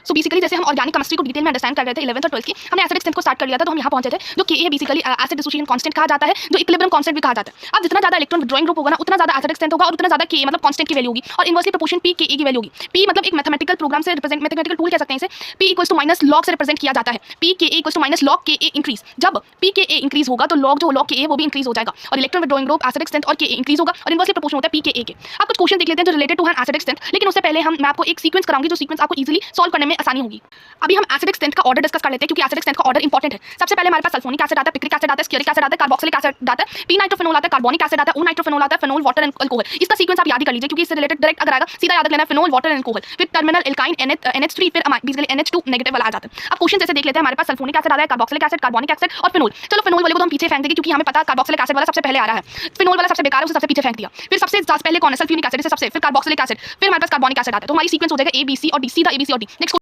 So basically जैसे हम organic chemistry को डिटेल में अंडरस्टैंड कर रहे थे 11th और 12th की, हमने एसिडिक स्ट्रेंथ को स्टार्ट कर लिया था, तो हम यहाँ पहुंचे थे जो के बेसिकली एसिड डिसोसिएशन कांस्टेंट कहा जाता है, जो इक्विलिब्रियम कांस्टेंट भी कहा जाता है। अब जितना ज्यादा इलेक्ट्रॉन विथड्रॉइंग ग्रुप होगा ना, उतना ज्यादा एसिडिक स्ट्रेंथ होगा और उतना ज्यादा के मतलब कांस्टेंट की वैल्यू होगी, और इनवर्सली प्रोपोर्शन पी के की वैल्यू होगी। पी मतलब एक मैथमेटिकल प्रोग्राम से रिप्रेजेंट, मैथमेटिकल टूल कह सकते हैं इसे, P equals to minus log से रिप्रेजेंट किया जाता है। पी के इक्वल्स टू माइनस लॉग के इंक्रीज। जब पी के इंक्रीज होगा तो लॉग के वो भी इंक्रीज हो जाएगा, और electron withdrawing group acidic strength और के इंक्रीज होगा, और इनवर्सली प्रोपोर्शन होता है पी के। अब कुछ क्वेश्चन देख लेते हैं जो रिलेटेड टू है एसिडिक स्ट्रेंथ, लेकिन उससे पहले मैं आपको एक सीक्वेंस कराऊंगी जो सीक्वेंस आपको इजीली सॉल्व करने में आसानी होगी। अभी हम एसिडिक स्ट्रेंथ का ऑर्डर डिस्कस कर लेते हैं, क्योंकि एसिडिक स्ट्रेंथ का ऑर्डर इंपॉर्टेंट है। सबसे पहले हमारे पास सल्फोनिक एसिड आता है, पिक्रिक एसिड आता है, स्टीयरिक एसिड आता है, कार्बोक्सिलिक एसिड आता है, पी नाइट्रोफेनॉल आता है, कार्बोनिक एसिड आता है, ओ नाइट्रोफेनॉल आता है, फेनोल, वाटर एंड अल्कोहल। इसका सीक्वेंस आप याद कर लीजिए, क्योंकि इससे रिलेटेड डायरेक्ट अगर आएगा सीधा याद लेना है फेनोल, वाटर एंड अल्कोहल, फिर टर्मिनल एल्काइन NH3, फिर बेसिकली NH2 नेगेटिव वाला आ जाता है। अब क्वेश्चन जैसे देख लेते हैं, हमारे पास सल्फोनिक एसिड आ रहा है, कार्बोक्सिलिक एसिड, कार्बोनिक एसिड और फेनोल। चलो फेनोल वाले को तो हम पीछे फेंक देंगे, क्योंकि हमें पता है कार्बोक्सिलिक एसिड वाला सबसे पहले आ रहा है, फेनोल वाला सबसे बेकार है, उसे सबसे पीछे फेंक दिया। फिर सबसे पहले कौन है? सल्फ्यूरिक एसिड, सबसे, फिर कार्बोक्सिलिक एसिड, फिर हमारे पास कार्बोनिक एसिड आता है। तो हमारी सीक्वेंस हो जाएगा A B C और D, सीधा A B C और D। नेक्स्ट